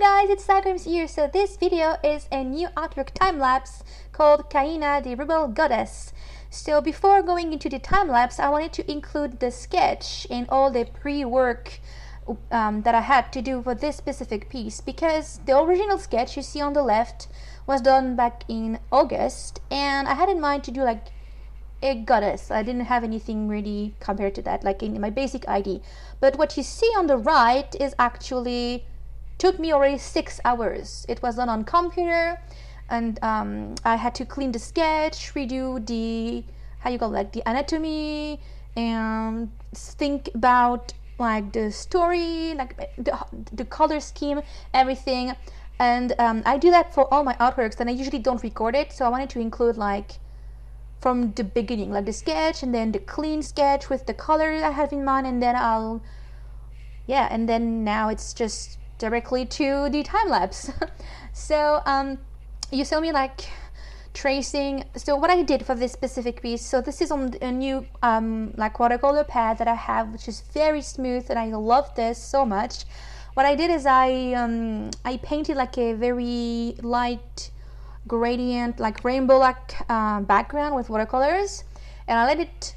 Hello guys, it's Sakuems here. So this video is a new artwork time-lapse called Kaina, the rebel goddess. So before going into the time-lapse, I wanted to include the sketch and all the pre-work that I had to do for this specific piece, because the original sketch you see on the left was done back in August, and I had in mind to do like a goddess. I didn't have anything really compared to that, like in my basic ID. But what you see on the right is actually took me already 6 hours. It was done on computer, and I had to clean the sketch, redo the the anatomy, and think about like the story, like the color scheme, everything. And I do that for all my artworks, and I usually don't record it, so I wanted to include like from the beginning, like the sketch and then the clean sketch with the color I have in mind, and then and then now it's just directly to the time lapse. So you saw me like tracing. So what I did for this specific piece, so this is on a new like watercolor pad that I have, which is very smooth, and I love this so much. What I did is I painted like a very light gradient, like rainbow like background with watercolors, and I let it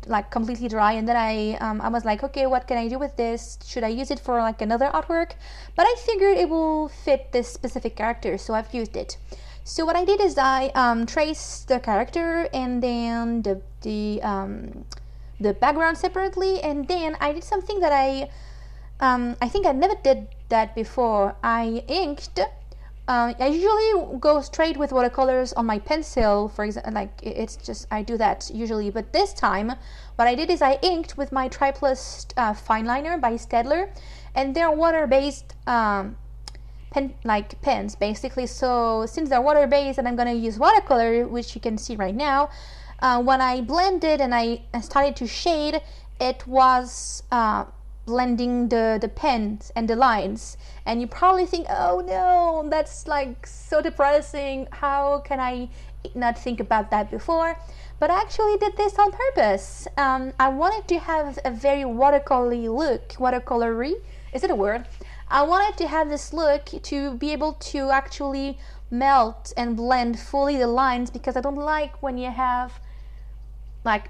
like completely dry, and then I was like, okay, what can I do with this? Should I use it for like another artwork? But I figured it will fit this specific character, so I've used it. So what I did is I traced the character and then the background separately, and then I did something that I think I never did that before. I inked. I usually go straight with watercolors on my pencil, for example, like it's just, I do that usually, but this time what I did is I inked with my Triplus fine liner by Staedtler, and they're water-based pens basically. So since they're water-based and I'm gonna use watercolor, which you can see right now, when I blended and I started to shade, it was blending the pens and the lines, and you probably think, oh no, that's like so depressing, how can I not think about that before? But I actually did this on purpose. I wanted to have a very watercolory look. Watercolory, is it a word? I wanted to have this look to be able to actually melt and blend fully the lines, because I don't like when you have like,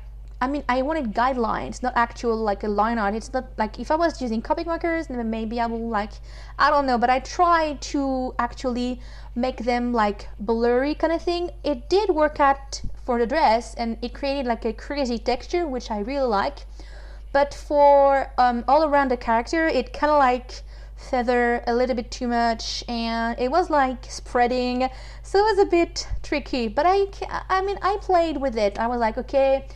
I wanted guidelines, not actual like a line art. It's not like, if I was using Copic markers, then maybe I will like, I don't know, but I tried to actually make them like blurry kind of thing. It did work out for the dress, and it created like a crazy texture, which I really like. But for all around the character, it kind of like feather a little bit too much, and it was like spreading, so it was a bit tricky. But I played with it. I was like, okay,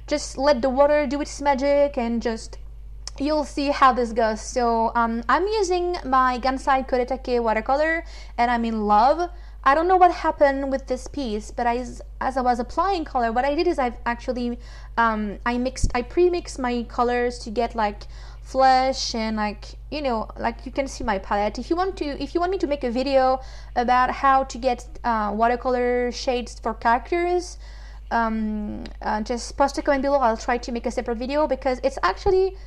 just let the water do its magic, and just you'll see how this goes. So I'm using my Gansai Kodetake watercolor, and I'm in love. I don't know what happened with this piece, but as I was applying color, what I did is I've actually I pre-mixed my colors to get like flesh, and like, you know, like you can see my palette. If you want me to make a video about how to get watercolor shades for characters, just post a comment below. I'll try to make a separate video, because it's actually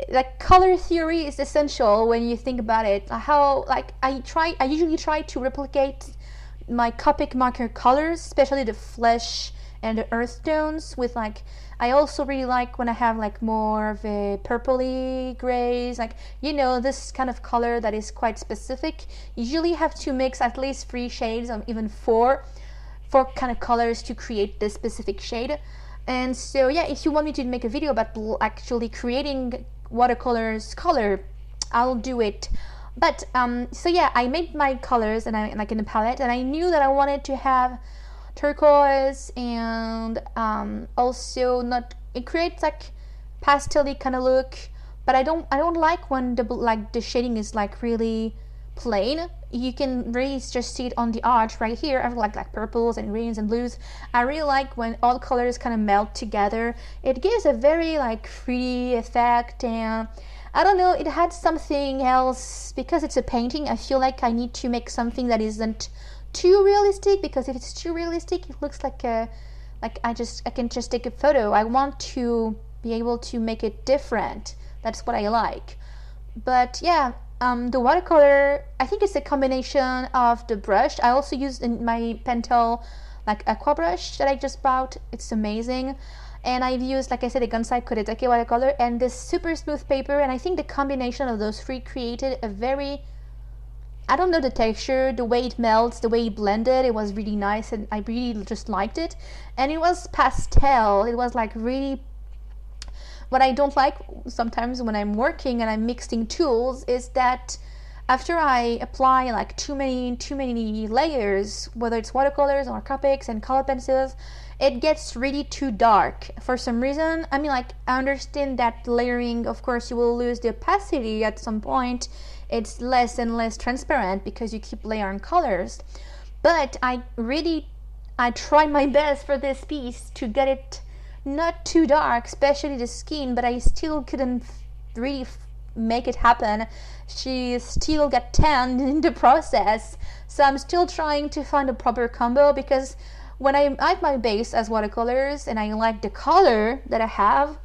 like color theory is essential when you think about it. How like I usually try to replicate my Copic marker colors, especially the flesh and the earth tones, with like, I also really like when I have like more of a purpley grays, like, you know, this kind of color that is quite specific. You usually have to mix at least 3 shades, or even 4 kind of colors to create this specific shade. And so yeah, if you want me to make a video about actually creating watercolors color, I'll do it. But so yeah, I made my colors, and I like in the palette, and I knew that I wanted to have turquoise, and also not, it creates like pastel-y kind of look, but I don't like when the shading is like really plain. You can really just see it on the arch right here. I like purples and greens and blues. I really like when all colors kind of melt together. It gives a very like 3D effect, and I don't know, it had something else, because it's a painting. I feel like I need to make something that isn't too realistic, because if it's too realistic, it looks like I can just take a photo. I want to be able to make it different. That's what I like. But yeah, The watercolor, I think it's a combination of the brush. I also used in my Pentel like aqua brush that I just bought. It's amazing. And I've used, like I said, a Gansai Kodetake watercolor and this super smooth paper, and I think the combination of those three created a very, I don't know, the texture, the way it melts, the way it blended, it was really nice, and I really just liked it. And it was pastel. It was like really, what I don't like sometimes when I'm working and I'm mixing tools is that after I apply like too many layers, whether it's watercolors or Copics and color pencils, it gets really too dark for some reason. I mean, like, I understand that layering, of course, you will lose the opacity at some point. It's less and less transparent because you keep layering colors. But I try my best for this piece to get it not too dark, especially the skin, but I still couldn't really make it happen. She still got tanned in the process, so I'm still trying to find a proper combo, because when I like my base as watercolors and I like the color that I have,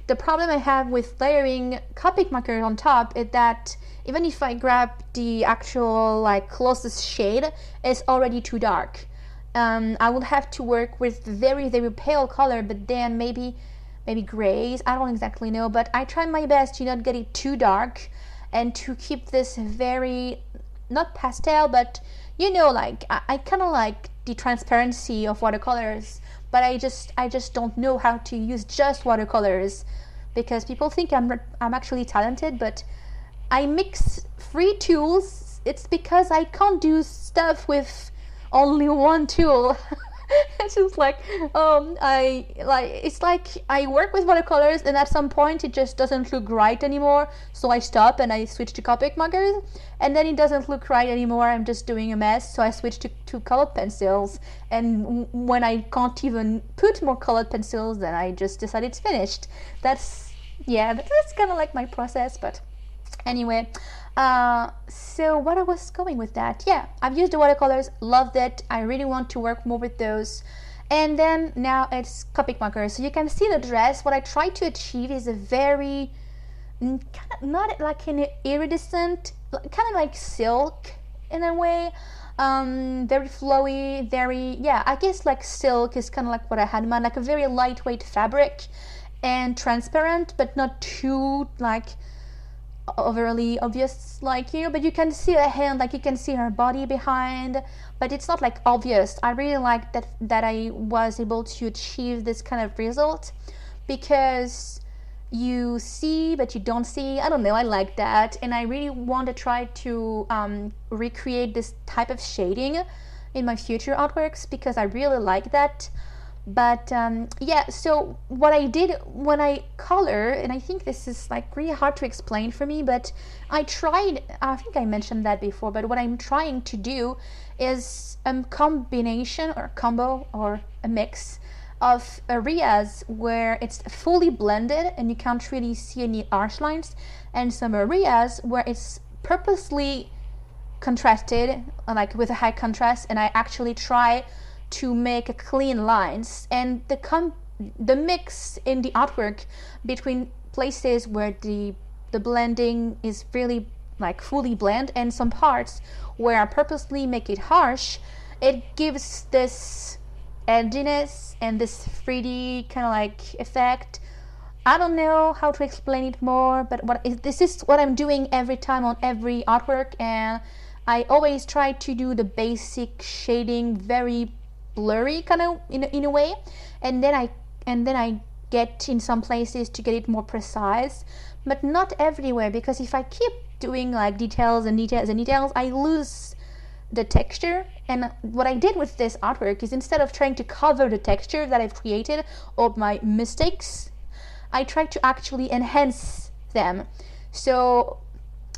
the problem I have with layering Copic marker on top is that even if I grab the actual like closest shade, it's already too dark. I would have to work with very pale color, but then maybe grays, I don't exactly know, but I try my best to not get it too dark and to keep this very, not pastel, but you know, like I kind of like the transparency of watercolors, but I just don't know how to use just watercolors, because people think I'm actually talented, but I mix 3 tools. It's because I can't do stuff with only one tool. It's just like, it's like I work with watercolors and at some point it just doesn't look right anymore, so I stop and I switch to Copic markers, and then it doesn't look right anymore, I'm just doing a mess, so I switch to colored pencils, and when I can't even put more colored pencils, then I just decide it's finished. That's kind of like my process. But anyway, so what I was going with that, I've used the watercolors, loved it, I really want to work more with those. And then now it's Copic markers. So you can see the dress. What I try to achieve is a very, not like an iridescent, kind of like silk in a way, very flowy, I guess like silk is kind of like what I had in mind, like a very lightweight fabric and transparent, but not too like overly obvious, like, you know, but you can see her hand, like you can see her body behind, but it's not like obvious. I really like that I was able to achieve this kind of result, because you see but you don't see. I don't know, I like that, and I really want to try to recreate this type of shading in my future artworks, because I really like that. But so what I did when I color, and I think this is like really hard to explain for me, but I think I mentioned that before, but what I'm trying to do is a combination or combo or a mix of areas where it's fully blended and you can't really see any harsh lines, and some areas where it's purposely contrasted, like with a high contrast, and I actually try to make clean lines. And the mix in the artwork between places where the blending is really like fully blend and some parts where I purposely make it harsh, it gives this edginess and this 3D kind of like effect. I don't know how to explain it more, but this is what I'm doing every time on every artwork, and I always try to do the basic shading very blurry kind of in a way, and then I get in some places to get it more precise, but not everywhere, because if I keep doing like details, I lose the texture. And what I did with this artwork is, instead of trying to cover the texture that I've created or my mistakes, I tried to actually enhance them. So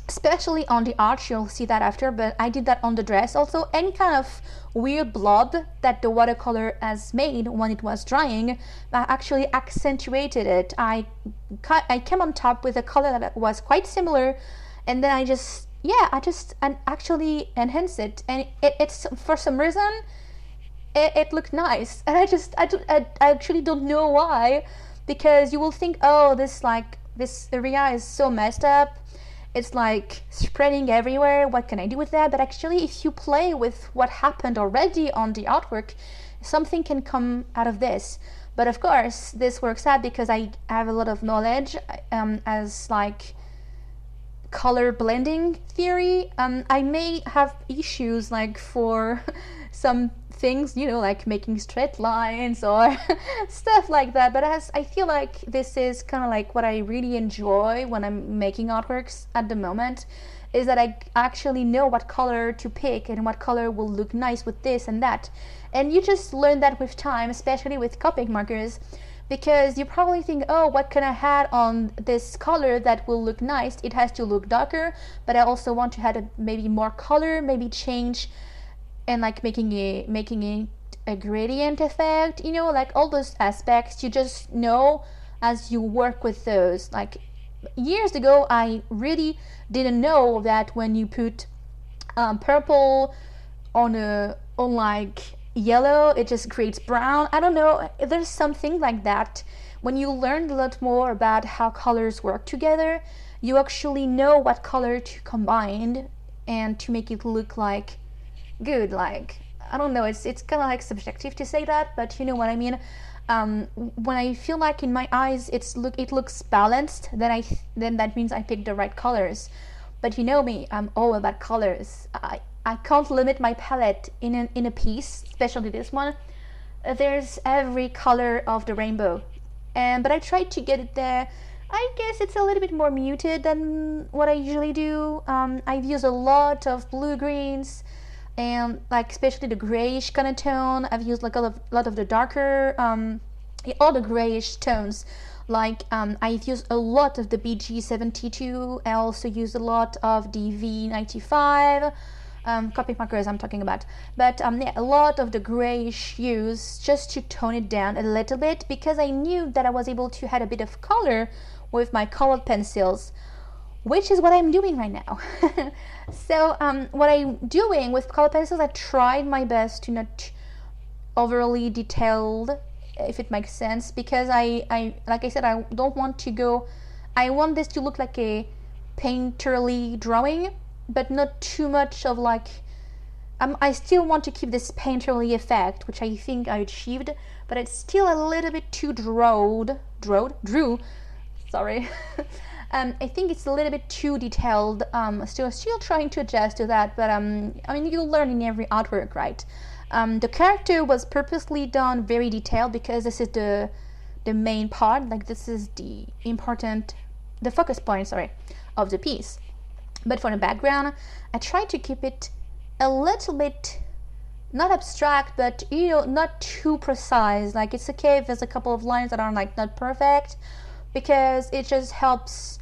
especially on the arch, you'll see that after, but I did that on the dress also. Any kind of weird blob that the watercolor has made when it was drying, I actually accentuated it. I came on top with a color that was quite similar, and then I actually enhanced it, and it's for some reason it looked nice, and I actually don't know why, because you will think, oh, this area is so messed up. it's like spreading everywhere. What can I do with that? But actually, if you play with what happened already on the artwork, something can come out of this. But of course, this works out because I have a lot of knowledge as like color blending theory. I may have issues like for some things, you know, like making straight lines or stuff like that, but as I feel like this is kind of like what I really enjoy when I'm making artworks at the moment, is that I actually know what color to pick and what color will look nice with this and that. And you just learn that with time, especially with Copic markers, because you probably think, oh, what can I add on this color that will look nice? It has to look darker, but I also want to add maybe more color, maybe change and like making a gradient effect, you know, like all those aspects you just know as you work with those. Like years ago, I really didn't know that when you put purple on like yellow, it just creates brown. I don't know, there's something like that. When you learn a lot more about how colors work together, you actually know what color to combine and to make it look like good. Like, I don't know, it's kind of like subjective to say that, but you know what I mean. When I feel like in my eyes it looks balanced, then that means I picked the right colors. But you know me, I'm all about colors. I can't limit my palette in a piece, especially this one. There's every color of the rainbow, but I tried to get it there. I guess it's a little bit more muted than what I usually do. I've used a lot of blue greens and like especially the grayish kind of tone. I've used like a lot of the darker, all the grayish tones. Like I've used a lot of the BG72. I also used a lot of the V95. Copic markers I'm talking about, but yeah, a lot of the grayish hues just to tone it down a little bit, because I knew that I was able to add a bit of color with my colored pencils, which is what I'm doing right now. So what I'm doing with colored pencils, I tried my best to not overly detailed, if it makes sense, because I like I said, I don't want to go, I want this to look like a painterly drawing, but not too much of like, I still want to keep this painterly effect, which I think I achieved, but it's still a little bit too drew, sorry. I think it's a little bit too detailed, still trying to adjust to that, but I mean, you learn in every artwork, right? The character was purposely done very detailed because this is the main part, like this is the focus point, sorry, of the piece. But for the background, I tried to keep it a little bit, not abstract, but you know, not too precise. Like it's okay if there's a couple of lines that are like not perfect, because it just helps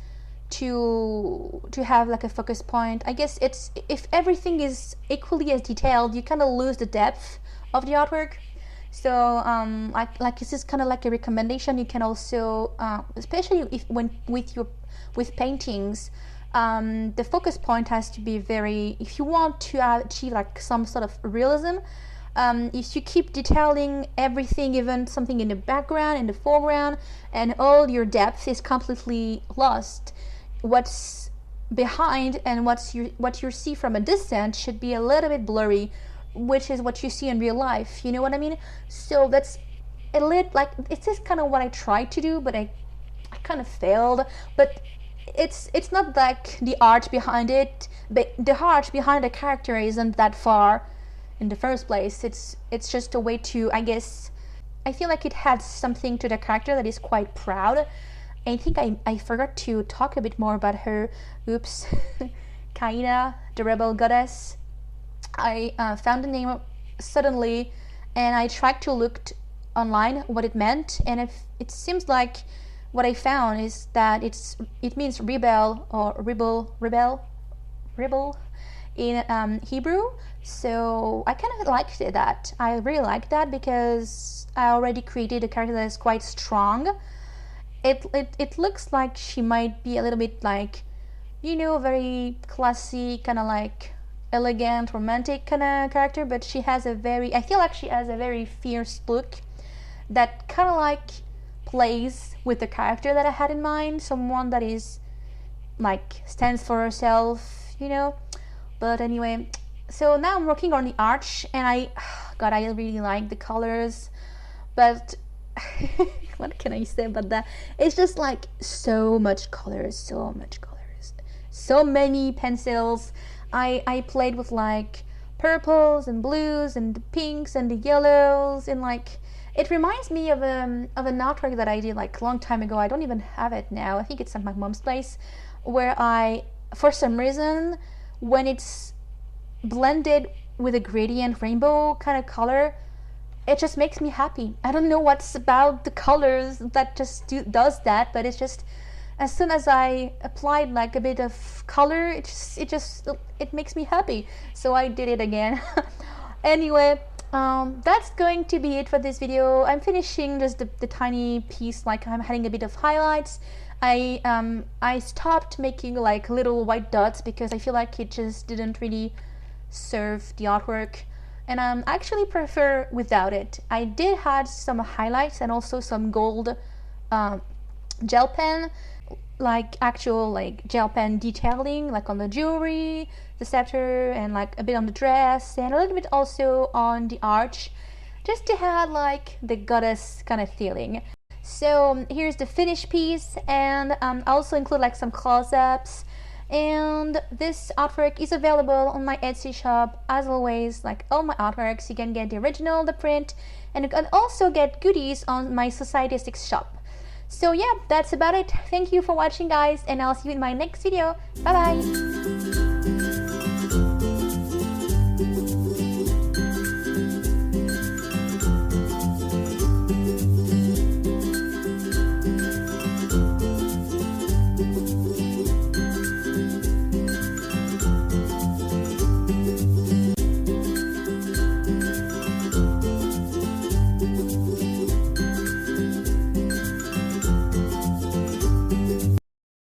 to have like a focus point. I guess it's, if everything is equally as detailed, you kind of lose the depth of the artwork. So like this is kind of like a recommendation. You can also, especially with paintings. The focus point has to be very, if you want to achieve like some sort of realism, if you keep detailing everything, even something in the background, in the foreground, and all your depth is completely lost, what's behind and what you see from a distance should be a little bit blurry, which is what you see in real life, you know what I mean? So that's a little, like, it's just kind of what I tried to do, but I kind of failed. But it's not like the art behind it, but the heart behind the character isn't that far in the first place. It's just a way to, I guess, I feel like it adds something to the character that is quite proud. I think I forgot to talk a bit more about her. Oops. Kaina, the rebel goddess. I found the name suddenly, and I tried to look online what it meant, and it seems like what I found is that it means rebel or rebel in Hebrew. So I kind of liked that. I really liked that because I already created a character that is quite strong. It looks like she might be a little bit like, you know, very classy, kind of like elegant, romantic kind of character, but she has I feel like she has a very fierce look that kind of like plays with the character that I had in mind. Someone that is like stands for herself, you know. But anyway, so now I'm working on the arch, and God, I really like the colors, but what can I say about that? It's just like so much colors, so many pencils. I played with like purples and blues and the pinks and the yellows, and like it reminds me of an artwork that I did like a long time ago. I don't even have it now. I think it's at my mom's place, where I, for some reason, when it's blended with a gradient rainbow kind of color, it just makes me happy. I don't know what's about the colors that just does that, but it's just, as soon as I applied like a bit of color, it makes me happy. So I did it again. Anyway, that's going to be it for this video. I'm finishing just the tiny piece, like I'm adding a bit of highlights. I stopped making like little white dots because I feel like it just didn't really serve the artwork, and I actually prefer without it. I did add some highlights and also some gold gel pen, like actual like gel pen detailing, like on the jewelry, the scepter, and like a bit on the dress, and a little bit also on the arch, just to have like the goddess kind of feeling. So here's the finished piece, and I also include like some close-ups, and this artwork is available on my Etsy shop. As always, like all my artworks, you can get the original, the print, and you can also get goodies on my Society6 shop. So yeah, that's about it. Thank you for watching, guys, and I'll see you in my next video. Bye bye.